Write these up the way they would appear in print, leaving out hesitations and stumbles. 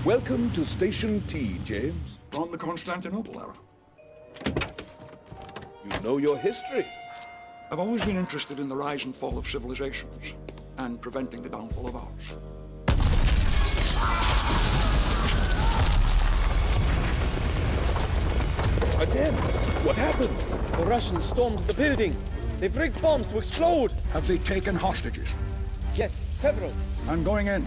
Welcome to Station T, James. From the Constantinople era. You know your history. I've always been interested in the rise and fall of civilizations, and preventing the downfall of ours. Again? What happened? The Russians stormed the building. They've rigged bombs to explode. Have they taken hostages? Yes, several. I'm going in.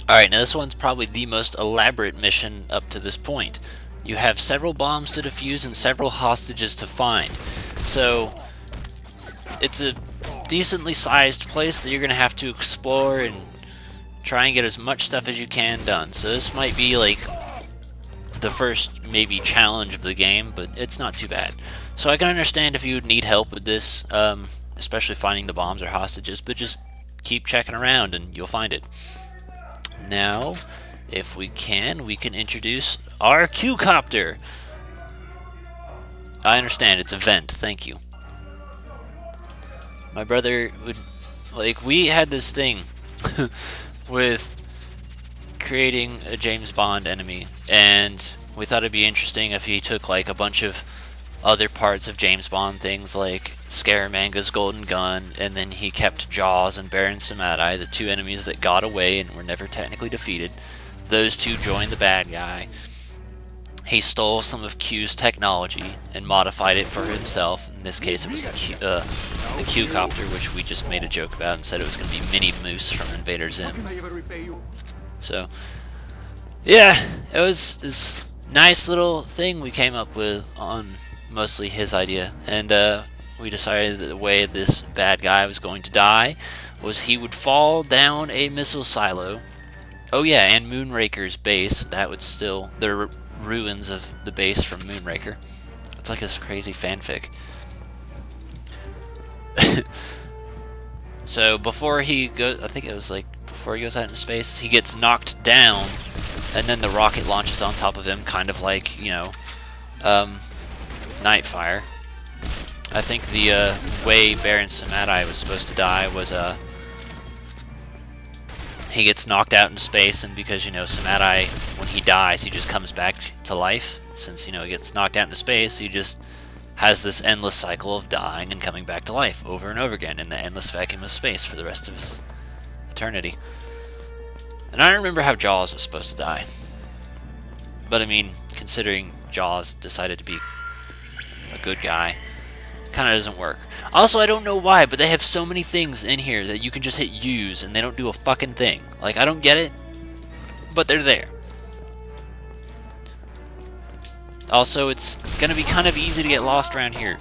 Alright, now this one's probably the most elaborate mission up to this point. You have several bombs to defuse and several hostages to find. So, it's a decently sized place that you're going to have to explore and try and get as much stuff as you can done. So this might be like the first maybe challenge of the game, but it's not too bad. So I can understand if you would need help with this, especially finding the bombs or hostages, but just keep checking around and you'll find it. Now, if we can introduce our Q-copter. I understand, it's a vent, thank you. My brother would, like, we had this thing with creating a James Bond enemy, and we thought it'd be interesting if he took, like, a bunch of other parts of James Bond things, like Scaramanga's Golden Gun, and then he kept Jaws and Baron Samedi, the two enemies that got away and were never technically defeated. Those two joined the bad guy. He stole some of Q's technology and modified it for himself. In this case, it was the Q-copter, which we just made a joke about and said it was going to be Mini Moose from Invader Zim. So, yeah, it was this nice little thing we came up with on mostly his idea. And we decided that the way this bad guy was going to die was he would fall down a missile silo. Oh yeah, and Moonraker's base, that would still, the ruins of the base from Moonraker. It's like this crazy fanfic. So before he goes, I think it was like before he goes out into space, he gets knocked down, and then the rocket launches on top of him, kind of like, you know, Nightfire. I think the way Baron Samedi was supposed to die was he gets knocked out into space, and because, you know, Samedi, when he dies, he just comes back to life. Since, you know, he gets knocked out into space, he just has this endless cycle of dying and coming back to life over and over again in the endless vacuum of space for the rest of his eternity. And I don't remember how Jaws was supposed to die. But I mean, considering Jaws decided to be a good guy, kind of doesn't work. Also, I don't know why, but they have so many things in here that you can just hit use and they don't do a fucking thing. Like, I don't get it, but they're there. Also, it's gonna be kind of easy to get lost around here.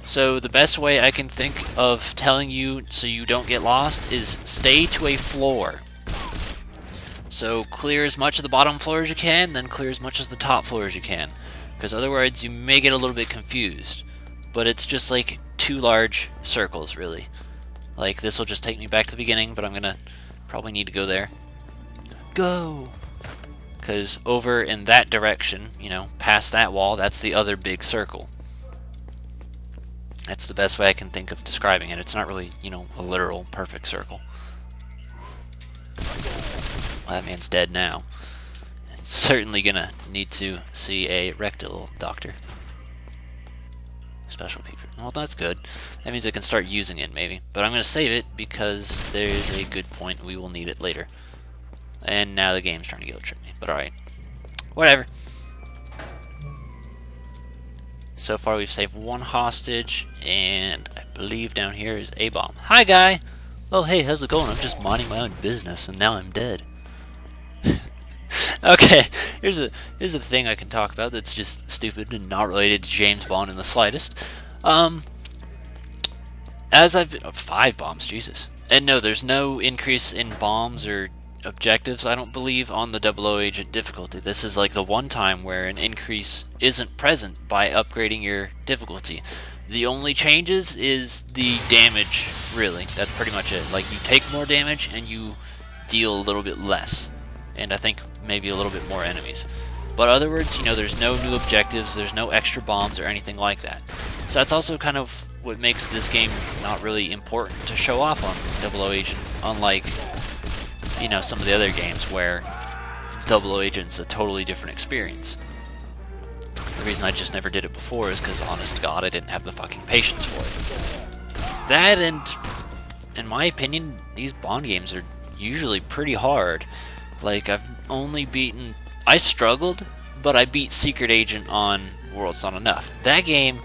So the best way I can think of telling you so you don't get lost is stay to a floor. So clear as much of the bottom floor as you can, then clear as much as the top floor as you can. Because otherwise you may get a little bit confused. But it's just like two large circles, really. Like, this will just take me back to the beginning, but I'm gonna probably need to go there. Go! Because over in that direction, you know, past that wall, that's the other big circle. That's the best way I can think of describing it. It's not really, you know, a literal perfect circle. Well, that man's dead now. It's certainly gonna need to see a rectal doctor. Special feature. Well, that's good. That means I can start using it, maybe. But I'm going to save it because there's a good point we will need it later. And now the game's trying to guilt trip me. But alright. Whatever. So far we've saved one hostage, and I believe down here is a bomb. Hi, guy! Oh, hey, how's it going? I'm just minding my own business, and now I'm dead. Okay, here's a thing I can talk about that's just stupid and not related to James Bond in the slightest. As I've 5 bombs, Jesus. And no, there's no increase in bombs or objectives, I don't believe, on the 00 agent difficulty. This is like the one time where an increase isn't present by upgrading your difficulty. The only changes is the damage, really. That's pretty much it. Like, you take more damage and you deal a little bit less. And I think maybe a little bit more enemies. But in other words, you know, there's no new objectives, there's no extra bombs or anything like that. So that's also kind of what makes this game not really important to show off on 00 Agent, unlike you know, some of the other games where double O agent's a totally different experience. The reason I just never did it before is because, honest to God, I didn't have the fucking patience for it. That, and in my opinion, these Bond games are usually pretty hard. Like, I've only beaten... I struggled, but I beat Secret Agent on World's Not Enough. That game...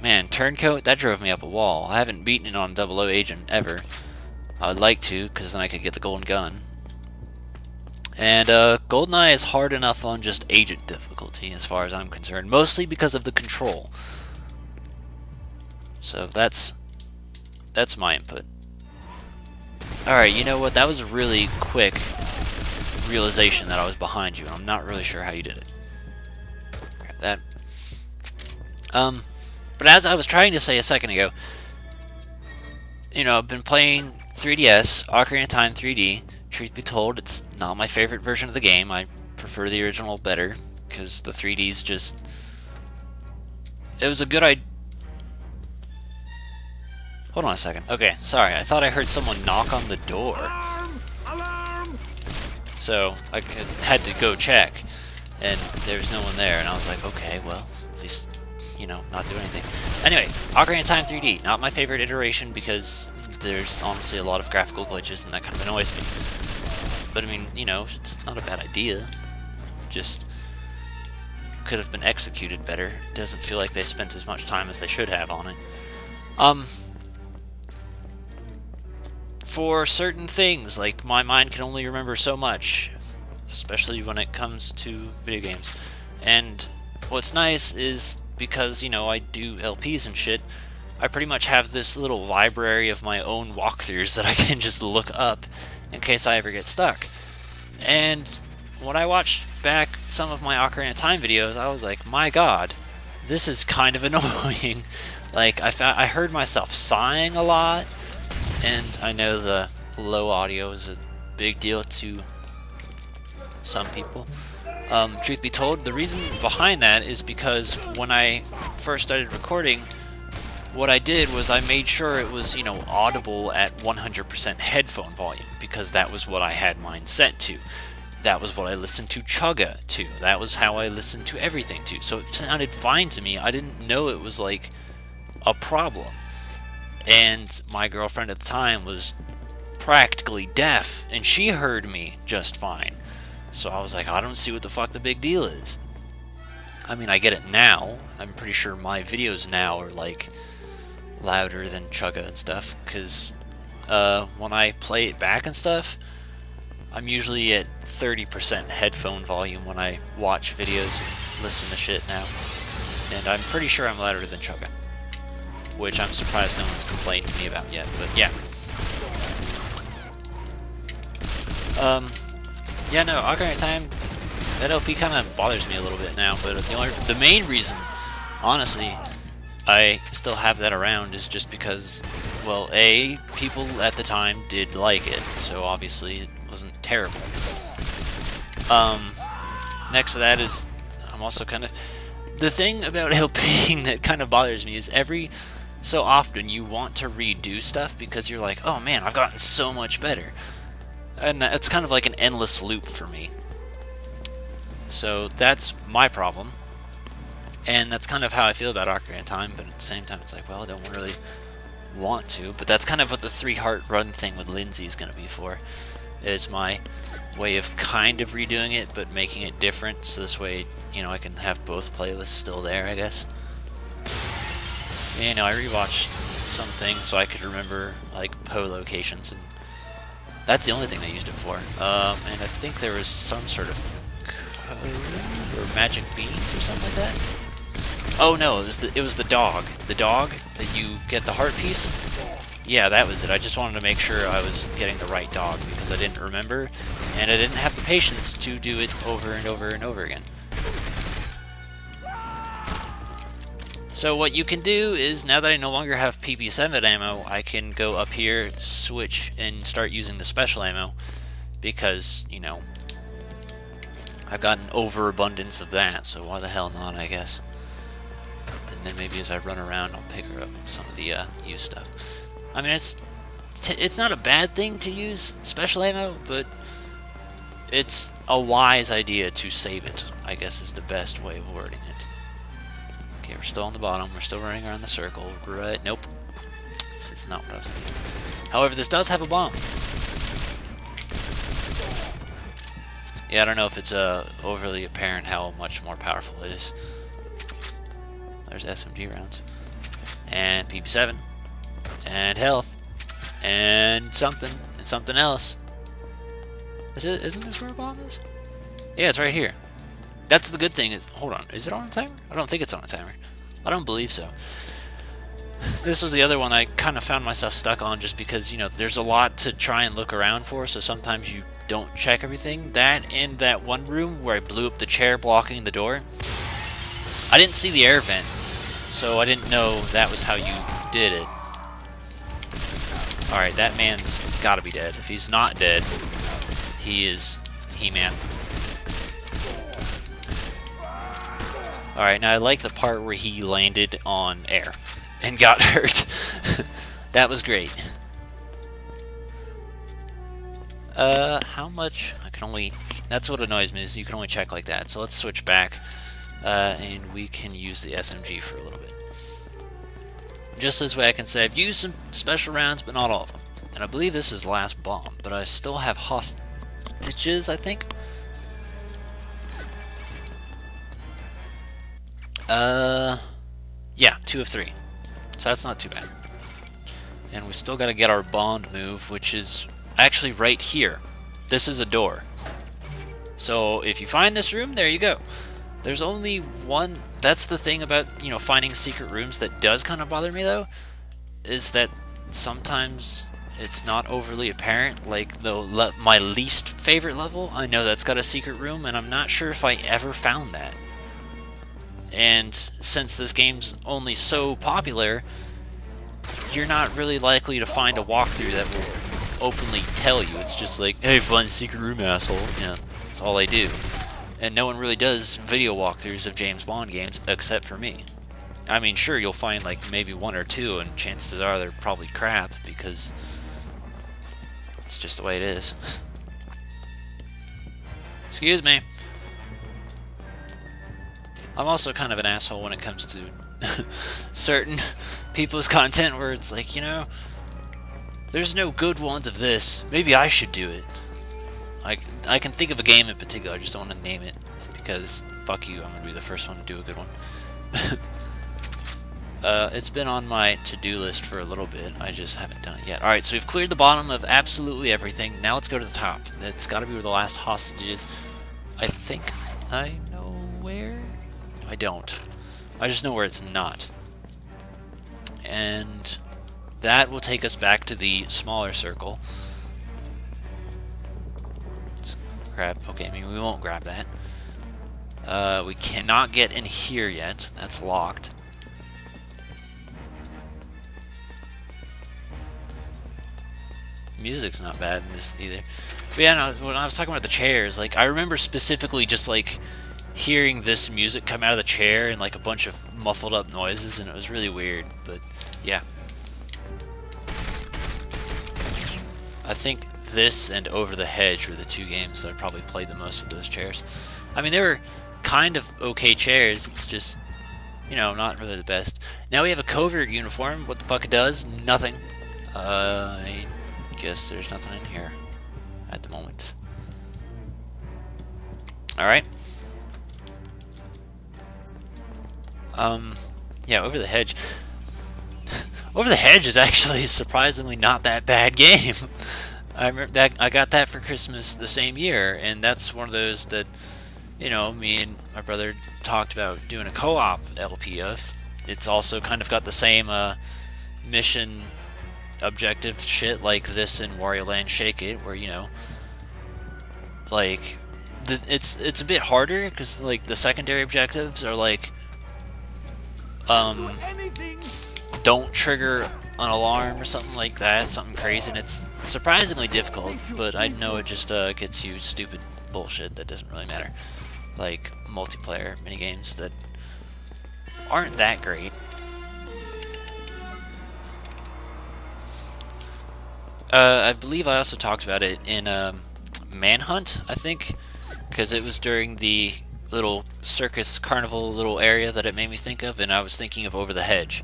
Man, Turncoat, that drove me up a wall. I haven't beaten it on Double O Agent ever. I would like to, because then I could get the golden gun. And GoldenEye is hard enough on just agent difficulty, as far as I'm concerned. Mostly because of the control. So that's my input. Alright, you know what? That was a really quick realization that I was behind you, and I'm not really sure how you did it. That. But as I was trying to say a second ago, you know, I've been playing 3DS, Ocarina of Time 3D. Truth be told, it's not my favorite version of the game. I prefer the original better, because the 3D's just... It was a good idea. Hold on a second. Okay, sorry. I thought I heard someone knock on the door. Alarm! Alarm! So, I had to go check, and there was no one there, and I was like, okay, well, at least, you know, not do anything. Anyway, Ocarina of Time 3D. Not my favorite iteration, because there's honestly a lot of graphical glitches, and that kind of annoys me. But, I mean, you know, it's not a bad idea. Just could have been executed better. Doesn't feel like they spent as much time as they should have on it. For certain things, like, my mind can only remember so much, especially when it comes to video games. And what's nice is, because, you know, I do LPs and shit, I pretty much have this little library of my own walkthroughs that I can just look up in case I ever get stuck. And when I watched back some of my Ocarina of Time videos, I was like, my god, this is kind of annoying. Like, I heard myself sighing a lot, and I know the low audio is a big deal to some people. Truth be told, the reason behind that is because when I first started recording, what I did was I made sure it was, you know, audible at 100% headphone volume, because that was what I had mine set to. That was what I listened to Chugga to. That was how I listened to everything to. So it sounded fine to me. I didn't know it was, like, a problem. And my girlfriend at the time was practically deaf, and she heard me just fine. So I was like, I don't see what the fuck the big deal is. I mean, I get it now. I'm pretty sure my videos now are, like, louder than Chugga and stuff, because when I play it back and stuff, I'm usually at 30% headphone volume when I watch videos and listen to shit now. And I'm pretty sure I'm louder than Chugga, which I'm surprised no one's complained to me about yet, but yeah. Yeah, no, Ocarina of Time, that LP kind of bothers me a little bit now, but the main reason, honestly, I still have that around is just because, well, A, people at the time did like it, so obviously it wasn't terrible. Next to that is, I'm also kind of... The thing about LPing that kind of bothers me is every so often you want to redo stuff because you're like, oh man, I've gotten so much better. And it's kind of like an endless loop for me. So that's my problem. And that's kind of how I feel about Ocarina of Time, but at the same time it's like, well, I don't really want to. But that's kind of what the 3-heart run thing with Lindsay is going to be for. Is my way of kind of redoing it, but making it different, so this way, you know, I can have both playlists still there, I guess. You know, I rewatched some things so I could remember, like, Poe locations, and that's the only thing I used it for. And I think there was some sort of code or magic beans or something like that. Oh no, it was the dog. The dog that you get the heart piece. Yeah, that was it. I just wanted to make sure I was getting the right dog because I didn't remember, and I didn't have the patience to do it over and over and over again. So what you can do is, now that I no longer have PP7 ammo, I can go up here, switch, and start using the special ammo, because, you know, I've got an overabundance of that, so why the hell not, I guess. And then maybe as I run around, I'll pick up some of the used stuff. I mean, it's it's not a bad thing to use special ammo, but it's a wise idea to save it, I guess is the best way of wording it. Okay, we're still on the bottom. We're still running around the circle. Right? Nope. This is not what I was thinking. However, this does have a bomb. Yeah, I don't know if it's overly apparent how much more powerful it is. There's SMG rounds. And PP7. And health. And something. And something else. Isn't this where a bomb is? Yeah, it's right here. That's the good thing. Hold on. Is it on a timer? I don't think it's on a timer. I don't believe so. This was the other one I kind of found myself stuck on just because, you know, there's a lot to try and look around for, so sometimes you don't check everything. That and that one room where I blew up the chair blocking the door. I didn't see the air vent, so I didn't know that was how you did it. Alright, that man's gotta be dead. If he's not dead, he is He-Man. Alright, now I like the part where he landed on air and got hurt. That was great. How much? I can only... That's what annoys me, is you can only check like that. So let's switch back, and we can use the SMG for a little bit. Just this way I can say I've used some special rounds, but not all of them. And I believe this is the last bomb, but I still have hostages, I think. Yeah, 2 of 3. So that's not too bad. And we still gotta get our bond move, which is actually right here. This is a door. So if you find this room, there you go. There's only one... That's the thing about, you know, finding secret rooms that does kind of bother me, though, is that sometimes it's not overly apparent. Like, my least favorite level, I know that's got a secret room, and I'm not sure if I ever found that. And since this game's only so popular, you're not really likely to find a walkthrough that will openly tell you. It's just like, hey, find the secret room, asshole. Yeah, that's all they do. And no one really does video walkthroughs of James Bond games except for me. I mean, sure, you'll find like maybe 1 or 2, and chances are they're probably crap because it's just the way it is. Excuse me. I'm also kind of an asshole when it comes to certain people's content where it's like, you know, there's no good ones of this. Maybe I should do it. I can think of a game in particular, I just don't want to name it because fuck you, I'm going to be the first one to do a good one. It's been on my to-do list for a little bit, I just haven't done it yet. Alright, so we've cleared the bottom of absolutely everything. Now let's go to the top. That's got to be where the last hostage is. I think I know where? I don't. I just know where it's not. And that will take us back to the smaller circle. Let's grab... Okay, I mean, we won't grab that. We cannot get in here yet. That's locked. Music's not bad in this either. But yeah, no, when I was talking about the chairs, like, I remember specifically just, like, hearing this music come out of the chair and, like, a bunch of muffled up noises, and it was really weird, but, yeah. I think this and Over the Hedge were the 2 games that I probably played the most with those chairs. I mean, they were kind of okay chairs, it's just, you know, not really the best. Now we have a covert uniform. What the fuck it does? Nothing. I guess there's nothing in here at the moment. Alright. Yeah, Over the Hedge. Over the Hedge is actually surprisingly not that bad game. I remember that I got that for Christmas the same year, and that's one of those that, you know, me and my brother talked about doing a co-op LP of. It's also kind of got the same mission objective shit like this in Wario Land Shake It, where, you know, like it's a bit harder because, like, the secondary objectives are like don't trigger an alarm or something like that, something crazy, and it's surprisingly difficult, but I know it just gets you stupid bullshit that doesn't really matter, like multiplayer minigames that aren't that great. I believe I also talked about it in Manhunt, I think, because it was during the little circus carnival little area that it made me think of, and I was thinking of Over the Hedge,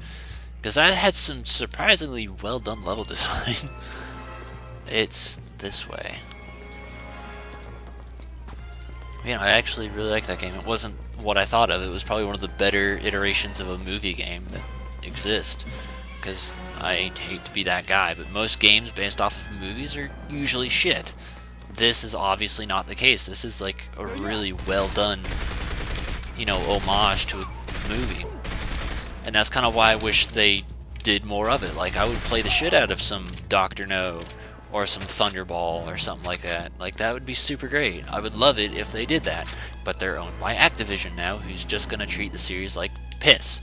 because that had some surprisingly well done level design. It's this way. You know, I actually really like that game. It wasn't what I thought of. It was probably one of the better iterations of a movie game that exist. Because I hate to be that guy, but most games based off of movies are usually shit. This is obviously not the case. This is like a really well done, you know, homage to a movie. And that's kind of why I wish they did more of it. Like, I would play the shit out of some Dr. No or some Thunderball or something like that. Like, that would be super great. I would love it if they did that. But they're owned by Activision now, who's just gonna treat the series like piss.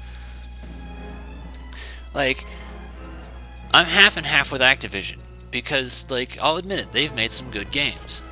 Like, I'm half and half with Activision, because, like, I'll admit it, they've made some good games.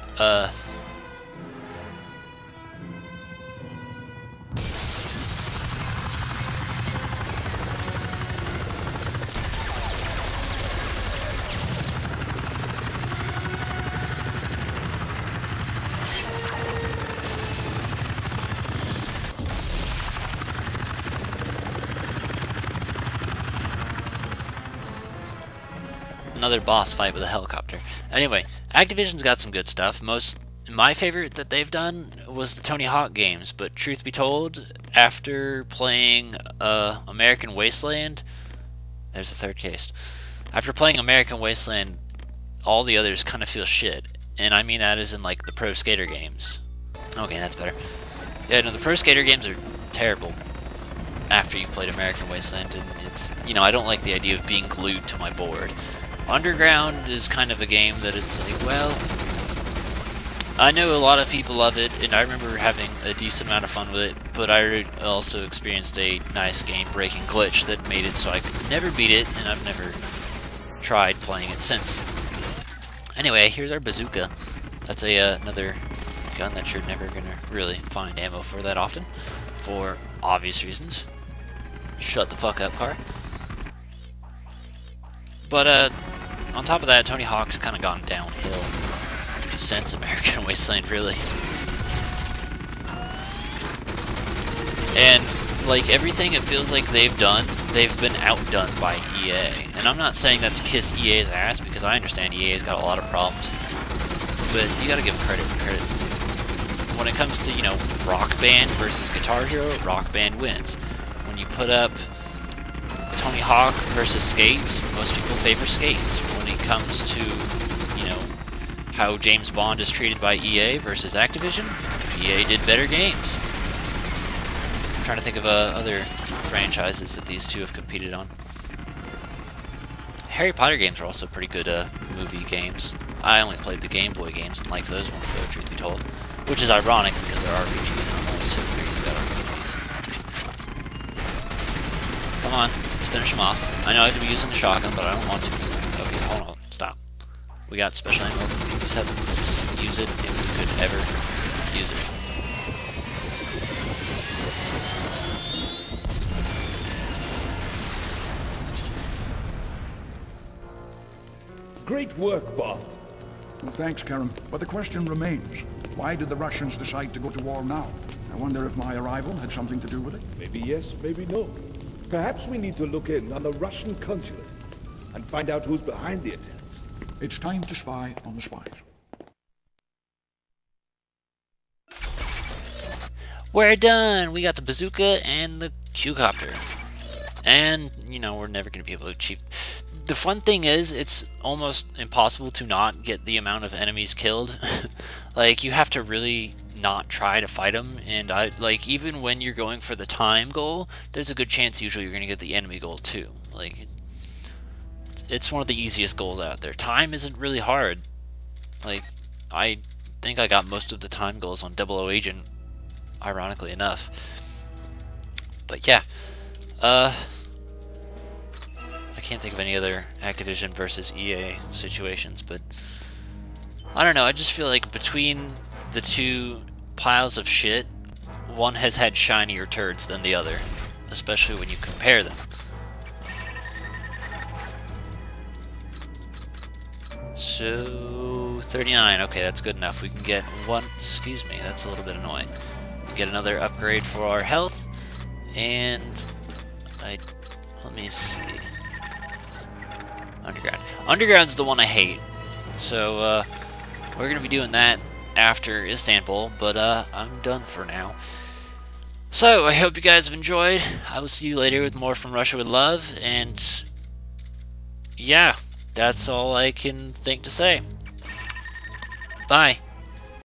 Another boss fight with a helicopter. Anyway, Activision's got some good stuff. My favorite that they've done was the Tony Hawk games, but truth be told, after playing American Wasteland, there's a third case. After playing American Wasteland, all the others kind of feel shit, and I mean that as in like the Pro Skater games. Okay, that's better. Yeah, no, the Pro Skater games are terrible after you've played American Wasteland, and it's, you know, I don't like the idea of being glued to my board. Underground is kind of a game that it's like, well, I know a lot of people love it, and I remember having a decent amount of fun with it, but I also experienced a nice game-breaking glitch that made it so I could never beat it, and I've never tried playing it since. Anyway, here's our bazooka. That's another gun that you're never going to really find ammo for that often, for obvious reasons. Shut the fuck up, car. But, on top of that, Tony Hawk's kind of gone downhill since American Wasteland, really. And, like, everything it feels like they've done, they've been outdone by EA. And I'm not saying that to kiss EA's ass, because I understand EA's got a lot of problems. But you gotta give credit where credit's due. When it comes to, you know, Rock Band versus Guitar Hero, Rock Band wins. When you put up Tony Hawk versus Skate, most people favor Skate. When it comes to, you know, how James Bond is treated by EA versus Activision, EA did better games. I'm trying to think of other franchises that these two have competed on. Harry Potter games are also pretty good movie games. I only played the Game Boy games and liked those ones, though, truth be told. Which is ironic, because they're RPGs, and I'm always so crazy about RPGs. Come on. Finish him off. I know I could be using the shotgun, but I don't want to. Okay, hold on. Stop. We got special ammo from PP7. Let's use it if we could ever use it. Great work, Bob. Well, thanks, Karen. But the question remains, why did the Russians decide to go to war now? I wonder if my arrival had something to do with it. Maybe yes, maybe no. Perhaps we need to look in on the Russian consulate and find out who's behind the attacks. It's time to spy on the spies. We're done! We got the bazooka and the Q-copter. And, you know, we're never going to be able to achieve... The fun thing is, it's almost impossible to not get the amount of enemies killed. Like, you have to really not try to fight them, and like, even when you're going for the time goal, there's a good chance usually you're going to get the enemy goal too. Like, it's one of the easiest goals out there. Time isn't really hard. Like, I think I got most of the time goals on 00 Agent, ironically enough. But yeah, I can't think of any other Activision versus EA situations, but I don't know, I just feel like between the two piles of shit, one has had shinier turds than the other, especially when you compare them. So 39. Okay, that's good enough. We can get one. Excuse me, that's a little bit annoying. We get another upgrade for our health, and let me see. Underground. Underground's the one I hate. So we're gonna be doing that after Istanbul, but I'm done for now. So I hope you guys have enjoyed. I will see you later with more from Russia with Love, and yeah, that's all I can think to say. Bye.